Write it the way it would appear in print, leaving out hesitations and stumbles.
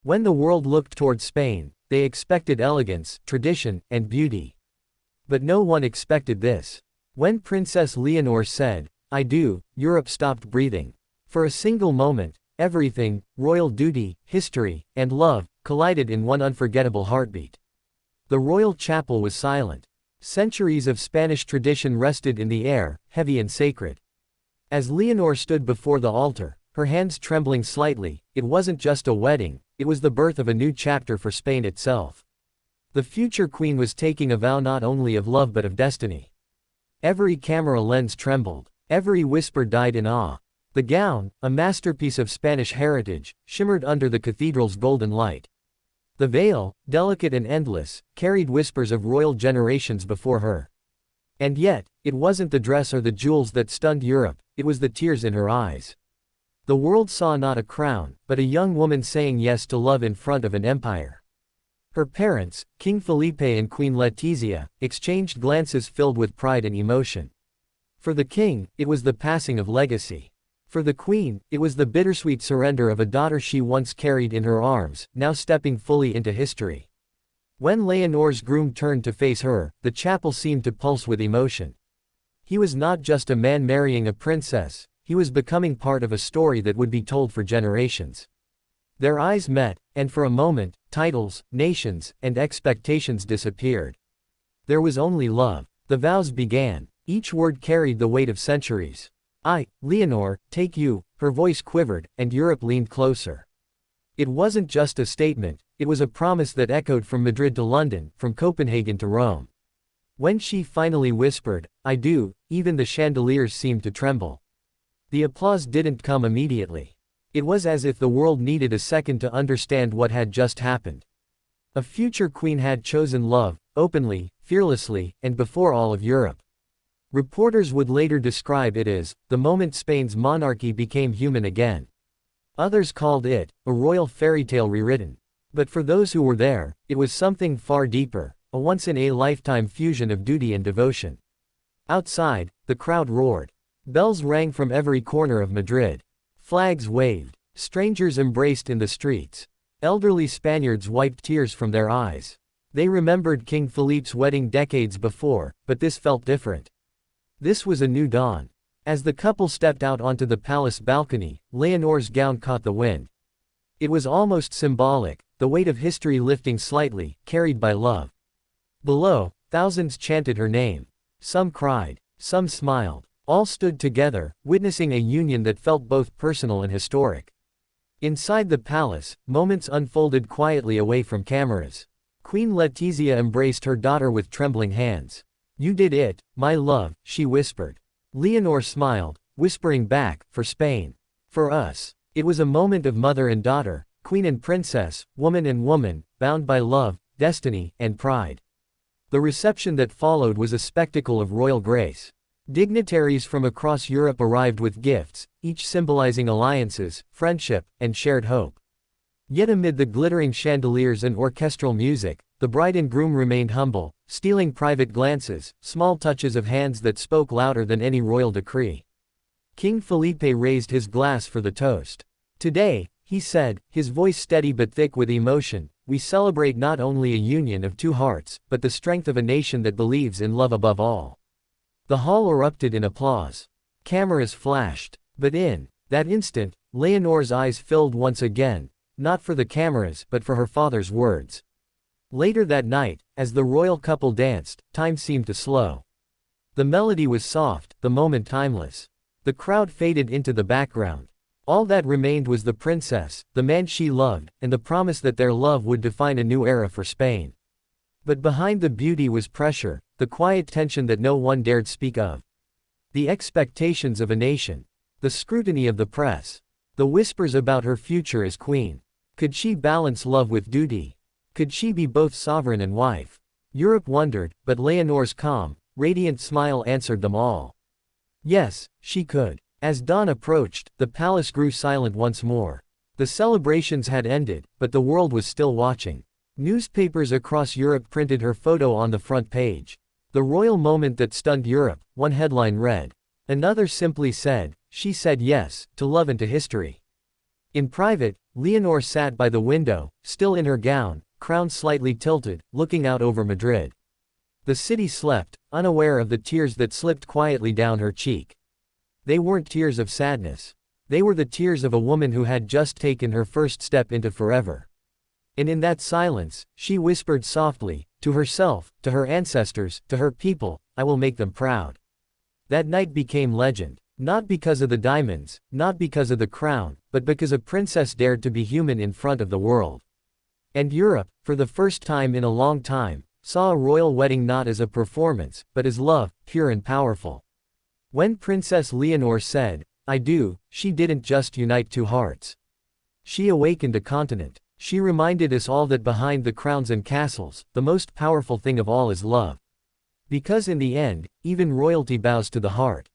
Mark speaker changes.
Speaker 1: When the world looked toward Spain, they expected elegance, tradition, and beauty. But no one expected this. When Princess Leonor said, "I do," Europe stopped breathing. For a single moment, everything, royal duty, history, and love, collided in one unforgettable heartbeat. The royal chapel was silent. Centuries of Spanish tradition rested in the air, heavy and sacred. As Leonor stood before the altar, her hands trembling slightly, it wasn't just a wedding, it was the birth of a new chapter for Spain itself. The future queen was taking a vow not only of love but of destiny. Every camera lens trembled. Every whisper died in awe. The gown, a masterpiece of Spanish heritage, shimmered under the cathedral's golden light. The veil, delicate and endless, carried whispers of royal generations before her. And yet, it wasn't the dress or the jewels that stunned Europe, it was the tears in her eyes. The world saw not a crown, but a young woman saying yes to love in front of an empire. Her parents, King Felipe and Queen Letizia, exchanged glances filled with pride and emotion. For the king, it was the passing of legacy. For the queen, it was the bittersweet surrender of a daughter she once carried in her arms, now stepping fully into history. When Leonor's groom turned to face her, the chapel seemed to pulse with emotion. He was not just a man marrying a princess, he was becoming part of a story that would be told for generations. Their eyes met, and for a moment, titles, nations, and expectations disappeared. There was only love. The vows began. Each word carried the weight of centuries. "I, Leonor, take you," her voice quivered, and Europe leaned closer. It wasn't just a statement, it was a promise that echoed from Madrid to London, from Copenhagen to Rome. When she finally whispered, "I do," even the chandeliers seemed to tremble. The applause didn't come immediately. It was as if the world needed a second to understand what had just happened. A future queen had chosen love, openly, fearlessly, and before all of Europe. Reporters would later describe it as the moment Spain's monarchy became human again. Others called it a royal fairy tale rewritten. But for those who were there, it was something far deeper, a once-in-a-lifetime fusion of duty and devotion. Outside, the crowd roared. Bells rang from every corner of Madrid. Flags waved. Strangers embraced in the streets. Elderly Spaniards wiped tears from their eyes. They remembered King Felipe's wedding decades before, but this felt different. This was a new dawn. As the couple stepped out onto the palace balcony, Leonor's gown caught the wind. It was almost symbolic, the weight of history lifting slightly, carried by love. Below, thousands chanted her name. Some cried, some smiled. All stood together, witnessing a union that felt both personal and historic. Inside the palace, moments unfolded quietly away from cameras. Queen Letizia embraced her daughter with trembling hands. "You did it, my love," she whispered. Leonor smiled, whispering back, "For Spain. For us." It was a moment of mother and daughter, queen and princess, woman and woman, bound by love, destiny, and pride. The reception that followed was a spectacle of royal grace. Dignitaries from across Europe arrived with gifts, each symbolizing alliances, friendship, and shared hope. Yet amid the glittering chandeliers and orchestral music, the bride and groom remained humble, stealing private glances, small touches of hands that spoke louder than any royal decree. King Felipe raised his glass for the toast. "Today," he said, his voice steady but thick with emotion, "we celebrate not only a union of two hearts, but the strength of a nation that believes in love above all." The hall erupted in applause. Cameras flashed. But in that instant, Leonor's eyes filled once again, not for the cameras but for her father's words. Later that night, as the royal couple danced, time seemed to slow. The melody was soft, the moment timeless. The crowd faded into the background. All that remained was the princess, the man she loved, and the promise that their love would define a new era for Spain. But behind the beauty was pressure, the quiet tension that no one dared speak of. The expectations of a nation. The scrutiny of the press. The whispers about her future as queen. Could she balance love with duty? Could she be both sovereign and wife? Europe wondered, but Leonor's calm, radiant smile answered them all. Yes, she could. As dawn approached, the palace grew silent once more. The celebrations had ended, but the world was still watching. Newspapers across Europe printed her photo on the front page. The royal moment that stunned Europe, one headline read. Another simply said, "She said yes, to love and to history." In private, Leonor sat by the window, still in her gown, crown slightly tilted, looking out over Madrid. The city slept, unaware of the tears that slipped quietly down her cheek. They weren't tears of sadness. They were the tears of a woman who had just taken her first step into forever. And in that silence, she whispered softly, to herself, to her ancestors, to her people, I will make them proud. That night became legend. Not because of the diamonds, not because of the crown, but because a princess dared to be human in front of the world. And Europe, for the first time in a long time, saw a royal wedding not as a performance, but as love, pure and powerful. When Princess Leonor said, I do, she didn't just unite two hearts. She awakened a continent. She reminded us all that behind the crowns and castles, the most powerful thing of all is love. Because in the end, even royalty bows to the heart.